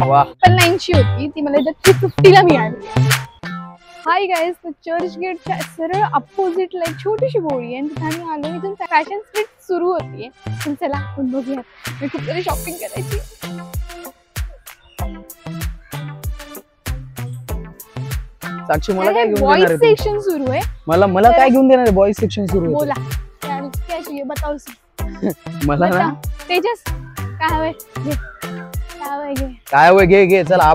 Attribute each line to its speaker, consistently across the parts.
Speaker 1: 9ची होती ती मला इथं 350 ला मिळाली. हाय गाईज, तर चर्च गेटच्या सरळ अपोजिटला एक छोटीशी बोळी आहे आणि तिथे आम्ही आलो. इथून फॅशन स्ट्रीट सुरू होतीये. पण चला आपण बघूयात. मी खूप सारी शॉपिंग करायची.
Speaker 2: साक्षी मला काय घेऊन
Speaker 1: देणार आहे? बॉयज सेक्शन सुरू आहे.
Speaker 2: मला काय घेऊन देणार आहे? बॉयज सेक्शन सुरू आहे.
Speaker 1: बोला क्या चाहिए बताओ.
Speaker 2: मला ना
Speaker 1: तेजस काय
Speaker 2: हवंय घे चला.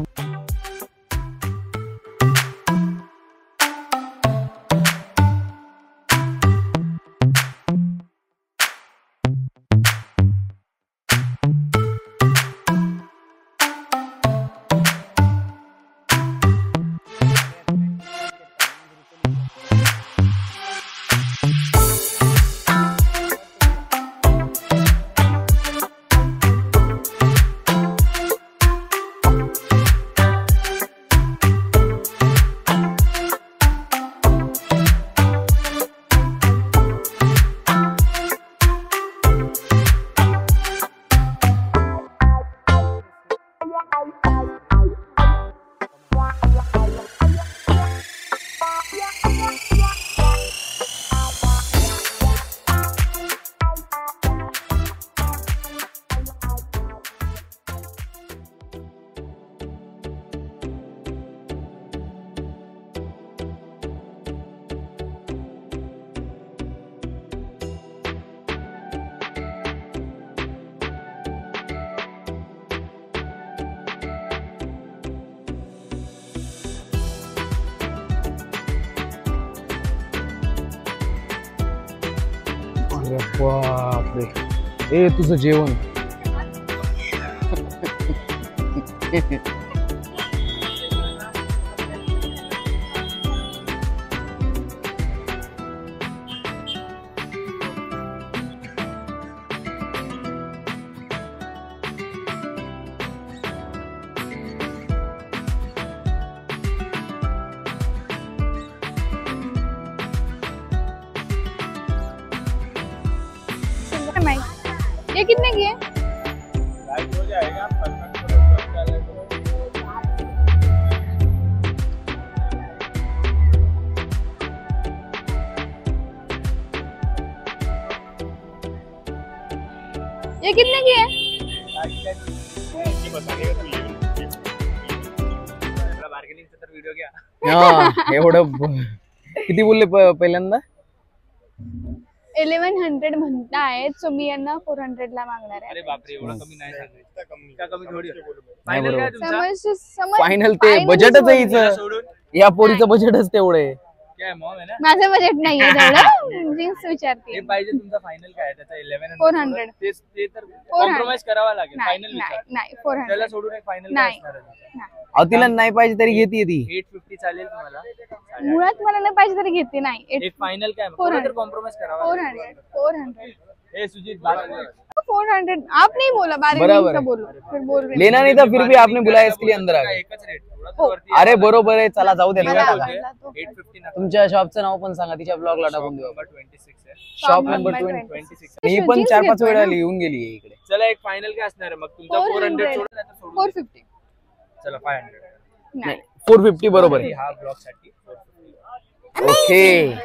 Speaker 2: बापरे, ए तुझं जेवण.
Speaker 1: ये कितने की है?
Speaker 3: हो जाएगा.
Speaker 1: ये कितने की है?
Speaker 3: बार्गेनिंगचा तर व्हिडिओ घ्या.
Speaker 2: एवढं किती बोलले पहिल्यांदा?
Speaker 1: 1100 म्हणतायत. सो मी यांना 400 ला मागणार आहे.
Speaker 3: अरे बापरे, एवढं कमी नाही सांगायचं. का कमी थोडी.
Speaker 2: फायनल
Speaker 3: काय तुमचा?
Speaker 2: फायनल ते बजेटच आहे हिचं. या पोरीचं बजेटच तेवढं आहे.
Speaker 3: काय मॉम आहे ना?
Speaker 1: माझं बजेट नाहीये तेवढं. जीन्स विचारते.
Speaker 3: हे पाहिजे तुमचा फायनल काय आहे? त्याचा 1100
Speaker 1: 400.
Speaker 3: ते तर कॉम्प्रोमाइज करावा लागेल. फायनल विचार.
Speaker 1: नाही 400.
Speaker 3: त्याला सोडून एक फायनल
Speaker 1: नाही.
Speaker 3: असणार.
Speaker 2: अहो तिला नाही पाहिजे तरी घेते ती.
Speaker 3: 850 चालेल तुम्हाला?
Speaker 1: मुळात मला नाही पाहिजे तरी घेते. नाही
Speaker 3: एक फायनल काय?
Speaker 1: 400
Speaker 3: तर कॉम्प्रोमाइज करावा.
Speaker 1: 400.
Speaker 3: ए सुजीत, बात
Speaker 1: 400. आप नहीं बोला, बार्गेनिंग का बोलो. फिर बोल रहे
Speaker 2: लेना नहीं था फिर भी आपने बुलाया इसके लिए अंदर आ गए.
Speaker 3: एकच रेट. थोडा वरती.
Speaker 2: अरे बरोबर आहे, चला जाऊ दे.
Speaker 3: 850 ना.
Speaker 2: तुमच्या शॉपचं नाव पण सांगा, तिच्या ब्लॉगला टाकून देऊ.
Speaker 3: नंबर 26 आहे.
Speaker 2: Shop number 26. मी पण 4-5 वेळा लिहून गेली आहे इकडे.
Speaker 3: चला एक फायनल काय असणार आहे मग तुमचा? 400 सोडून नाही तर सोडून
Speaker 1: 450.
Speaker 3: चला 500.
Speaker 1: नाही
Speaker 2: 450 बरोबर आहे.
Speaker 3: हा ब्लॉग साठी.
Speaker 2: Okay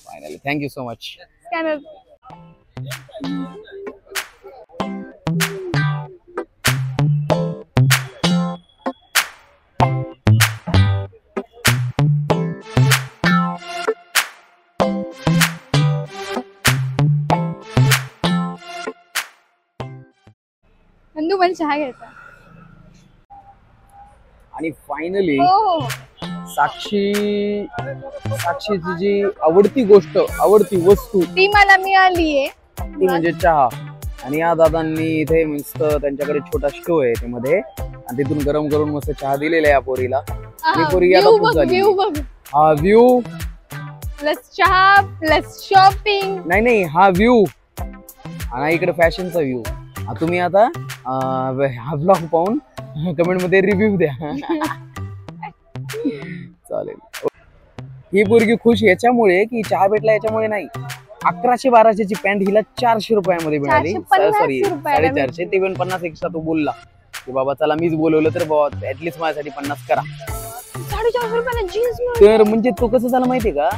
Speaker 2: finally, thank you so much.
Speaker 1: Scanner. Nandu पण चहा घ्यायचा.
Speaker 2: आणि फायनली
Speaker 1: हो
Speaker 2: साक्षीची जी आवडती गोष्ट, आवडती वस्तू
Speaker 1: ती मला मिळालीये.
Speaker 2: ती म्हणजे चहा. आणि या दादांनी इथे मस्त त्यांच्याकडे छोटा स्टोव आहे त्यामध्ये, आणि तिथून गरम करून मस्त चहा दिलेला आहे या पोरीला. आणि पोरी आता खूप झाली. हा व्ह्यू
Speaker 1: प्लस चहा प्लस शॉपिंग.
Speaker 2: नाही हा व्ह्यू आणि इकडे फॅशनचा व्ह्यू. तुम्ही आता हा ब्लॉग पाहून कमेंट मध्ये रिव्ह्यू द्या. चालेल. ही पोरगी खुश याच्यामुळे की चहा भेटला याच्यामुळे नाही. 1100-1200ची पॅन्ट हिला 400 रुपयामध्ये मिळाली. सॉरी 450. ते पण 50 एक्स्ट्रा तो बोलला. की बाबा चला मीच बोलवलं तर बाबा ऍटलीस्ट माझ्यासाठी 50 करा.
Speaker 1: 450 रुपयाला जीन्स
Speaker 2: तर म्हणजे तो कसं झालं माहितीये का,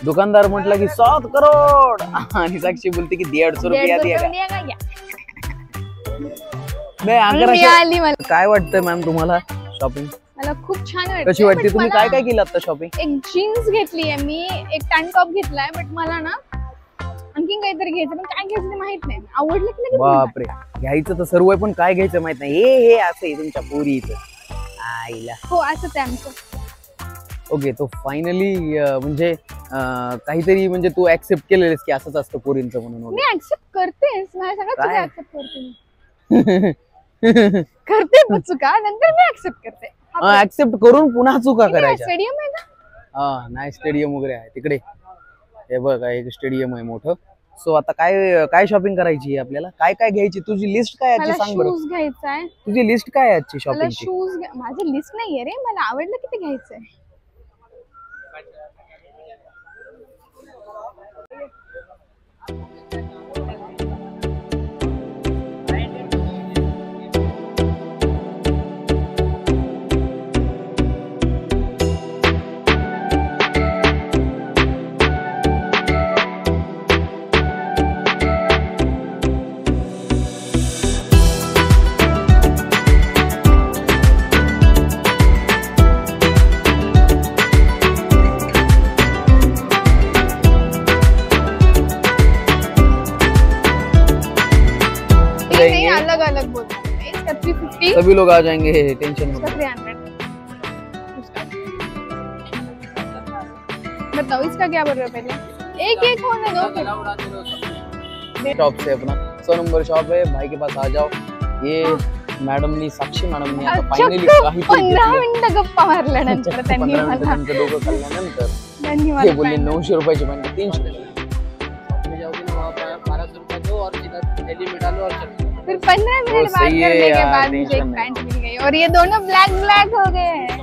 Speaker 2: दुकानदार म्हटला की 7 करोड आणि साक्षी बोलते की 150 रुपया दिया का. नाही अगर
Speaker 1: मिळाली मला.
Speaker 2: काय वाटतंय मॅम तुम्हाला शॉपिंग
Speaker 1: मला खूप छान वाटतं.
Speaker 2: कशी वाटते?
Speaker 1: But
Speaker 2: तुम्ही
Speaker 1: मला
Speaker 2: काय काय केलं आता शॉपिंग?
Speaker 1: एक जीन्स घेतली आहे मी, एक टॅन टॉप घेतलाय, बट मला ना आणखीन काहीतरी घ्यायचं, पण काय घ्यायचं ते माहित नाही. आवडलं की नाही?
Speaker 2: बापरे, घ्यायचं तर सर्व आहे पण काय घ्यायचं माहित नाही. हे असं आहे तुमच्या पोरीचं आईला.
Speaker 1: हो असंच आहे आमचं.
Speaker 2: ओके, तो फायनली म्हणजे काहीतरी म्हणजे तू ऍक्सेप्ट केलेस की असंच असतं पोरींचं म्हणून
Speaker 1: मी ऍक्सेप्ट करतेस, मला सगळं
Speaker 2: काय?
Speaker 1: चुका ऍक्सेप्ट करते मी. करते तू चुका, नंतर मी ऍक्सेप्ट करते.
Speaker 2: ऍक्सेप्ट करून पुन्हा चुका करायच्या.
Speaker 1: स्टेडियम आहे का?
Speaker 2: हा नाही, स्टेडियम वगैरे आहे तिकडे. हे बघ एक स्टेडियम आहे मोठं. सो आता काय काय शॉपिंग करायची आहे आपल्याला? काय काय घ्यायची? तुझी लिस्ट काय
Speaker 1: मला
Speaker 2: आहे सांग बरं.
Speaker 1: शूज घ्यायचा आहे.
Speaker 2: तुझी लिस्ट काय आहे आजची
Speaker 1: मला
Speaker 2: शॉपिंगची?
Speaker 1: शूज, माझी लिस्ट नाहीये रे, मला आवडलं की ते घ्यायचंय. नहीं, अलग अलग बोलते हैं. इसका 350,
Speaker 2: सभी लोग आ जाएंगे, टेंशन मत
Speaker 1: इसका
Speaker 2: लो.
Speaker 1: 300. बताओ इसका क्या बोल रहे हो पहले? एक एक होने दो फिर.
Speaker 2: शॉप से अपना 100 नंबर शॉप है, भाई के पास आ जाओ. ये मॅडम नी, साक्षी मॅडम नी आता फायनली काहीतरी
Speaker 1: 15 मिनिटं गप्पा मारल्यानंतर त्यांनी
Speaker 2: 15
Speaker 1: मला
Speaker 2: मिनिटांचं डोकं खाल्ल्यानंतर
Speaker 1: त्यांनी
Speaker 2: ते
Speaker 1: मला
Speaker 2: बोलले
Speaker 1: pant-
Speaker 2: 900 रुपयाची पॅन्ट 300.
Speaker 1: फिर 15 मिनट बात
Speaker 2: सही है
Speaker 1: करने के
Speaker 2: यार,
Speaker 1: बाद मुझे एक
Speaker 2: tension
Speaker 1: पैंट मिल गई और ये दोनों ब्लैक ब्लैक हो गए हैं.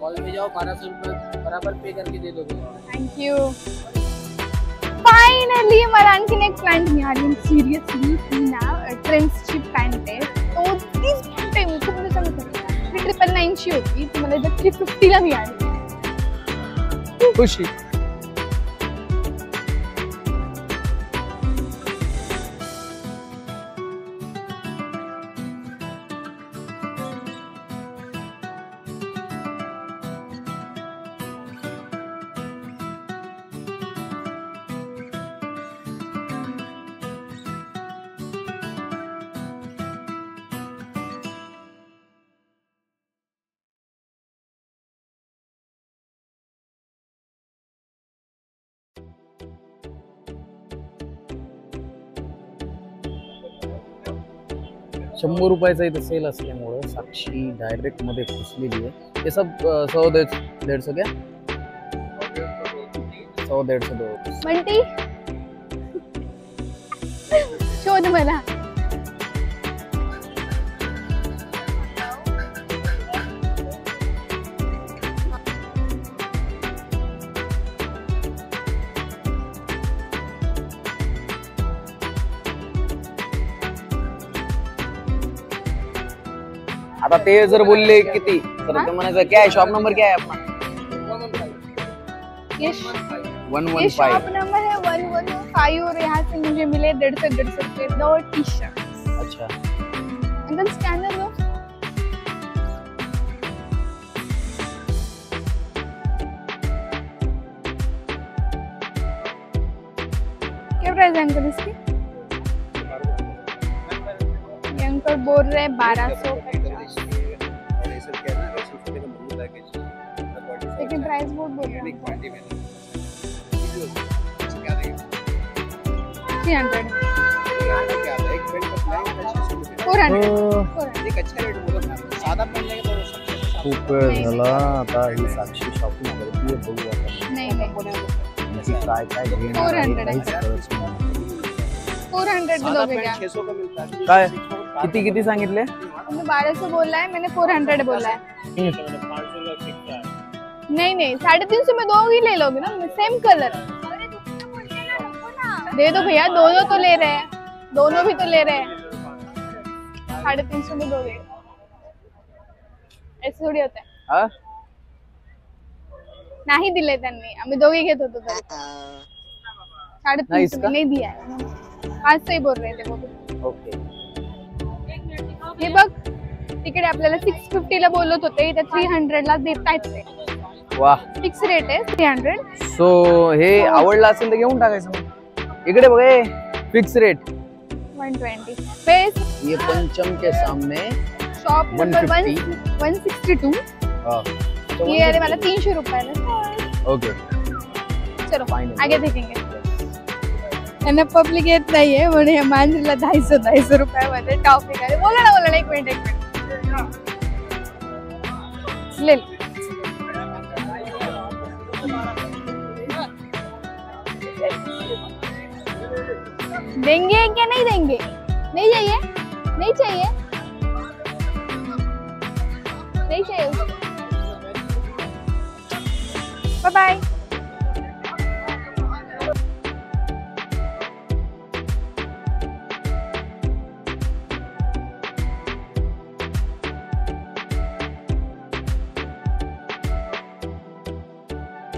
Speaker 3: मॉल में जाओ, 1200 रुपये बराबर पे करके दे दोगे.
Speaker 1: Thank you. फायनली मला आणखीन एक पॅन्ट मिळाली. सिरियसली ती ना ट्रेंड्सची पॅन्ट आहे. तो तीच पॅन्ट आहे, मी खूप दिवसांनी 999 ची होती, ती मला इथं 350 ला मिळाली.
Speaker 2: खुशी. ₹100 रुपयाचा इथं सेल असल्यामुळं साक्षी डायरेक्ट मध्ये घुसलेली आहे. हे सब 100-150 क्या 100-150 दो.
Speaker 1: म्हणती शोध मला.
Speaker 2: आता ते जर बोलले किती तर ते म्हणायचं क्या है, शॉप नंबर क्या है अपना?
Speaker 1: ये
Speaker 2: 115.
Speaker 1: शॉप नंबर है 115 और यहाँ से मुझे मिले 150 रुपए 2 टी शर्ट.
Speaker 2: अच्छा,
Speaker 1: अंकल स्कैनर लो. क्या प्राइस है अंकल इसकी? ये अंकल बोल रहे हैं 1250. लेकिन प्राइस बहुत बोल रहे हैं 300 400.
Speaker 2: खूप वेळ झाला. आता ही साक्षी शॉपिंग करते, बघू आता
Speaker 1: नहीं नहीं
Speaker 2: काय काय घेणार आहे,
Speaker 1: 400
Speaker 2: काहीच कळत नाही.
Speaker 1: 400 में दोगे क्या?
Speaker 2: काय किती किती सांगितले?
Speaker 1: तुमने 1200 बोला है, मैंने 400 बोला है. नहीं नहीं 350 में दो ही ले लोगे ना, सेम कलर. दे दो भैया, दोनों तो ले रहे हैं, दोनों भी तो ले रहे हैं. 350 में दोगे? ऐसे थोडी होत आहे.
Speaker 2: हा
Speaker 1: नाही दिले त्यांनी, आम्ही दोघे घेत होतो तरी. 350 में नहीं दिया है. 500 ही बोल रहे थे वो.
Speaker 2: ओके.
Speaker 1: हे बघ तिकडे आपल्याला 650 ला बोलत होते, इथे 300 ला देतायत ते.
Speaker 2: वाह,
Speaker 1: फिक्स रेट आहे 300.
Speaker 2: सो हे आवडलं असेल तर घेऊन टाकायचं मग. इकडे बघ, फिक्स रेट
Speaker 1: 120. बेस
Speaker 2: ये पंचम के सामने
Speaker 1: शॉप नंबर
Speaker 2: 150.
Speaker 1: 162.
Speaker 2: हाँ.
Speaker 1: ये अरे मला 300 रुपयाला.
Speaker 2: ओके.
Speaker 1: चलो
Speaker 2: Fine.
Speaker 1: आगे देखेंगे. त्यांना पब्लिक येत नाहीये म्हणून हे मांजरीला 250 रुपयामध्ये टॉपिक आहे. बोला ना एक मिनिट. ले देंगे क्या नहीं देंगे? नहीं चाहिए? नहीं चाहिए? नहीं चाहिए. Bye bye.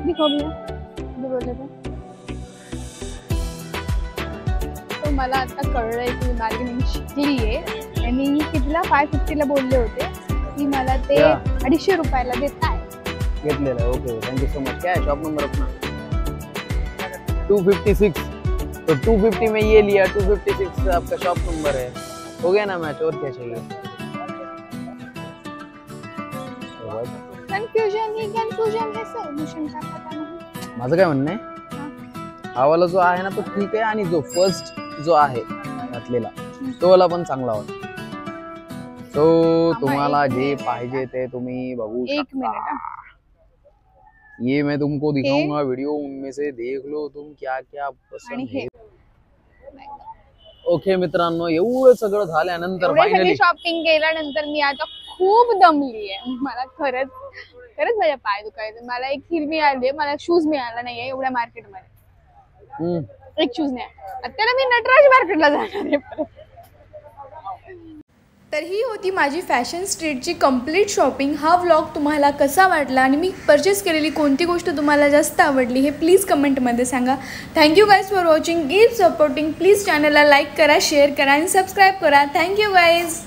Speaker 1: दिखाओ भैया, जो बोल रहे थे. तो मला आता कळलंय की बार्गेनिंग शिकली आहे आणि कितीला 550 ला बोलले होते की मला ते 250 रुपयाला देताय.
Speaker 2: घेतलेलं आहे. Okay, thank you so much. क्या है शॉप नंबर अपना? 256. तो 250 में ये लिया, 256 आपका शॉप नंबर है. हो गया ना मैच, और क्या चाहिए?
Speaker 1: कन्फ्युजन है, सोल्यूशन का पता नहीं.
Speaker 2: माझं काय म्हणणं आहे, हा वाला जो आहे ना तो ठीक आहे, आणि जो फर्स्ट जो आहे घातलेला तो वाला पण चांगला होता. तो तुम्हाला जे पाहिजे ते तुम्ही बघू
Speaker 1: एक
Speaker 2: शकता.
Speaker 1: मिनिट.
Speaker 2: ये मैं तुमको दिखाऊंगा वीडियो, उनमें से देख लो तुम क्या क्या पसंद है. ओके मित्रांनो, एवढं सगळं झाल्यानंतर फायनली
Speaker 1: शॉपिंग केल्यानंतर मी आता खूप दमली आहे. मला खरंच माझ्या पाय दुखायचे. मला एक हिल मिळाली, मला शूज मिळाला नाहीये एवढ्या मार्केटमध्ये. एक शूज नाही. आता मी नटराज मार्केटला जाणार आहे परत.
Speaker 4: तर ही होती माझी फॅशन स्ट्रीटची कंप्लीट शॉपिंग. हा व्लॉग तुम्हाला कसा वाटला आणि मी परचेस केलेली कोणती गोष्ट तुम्हाला जास्त आवडली हे प्लीज कमेंटमध्ये सांगा. Thank you guys for watching. Keep supporting. Please चॅनलला लाईक करा, शेअर करा आणि सबस्क्राईब करा. Thank you guys.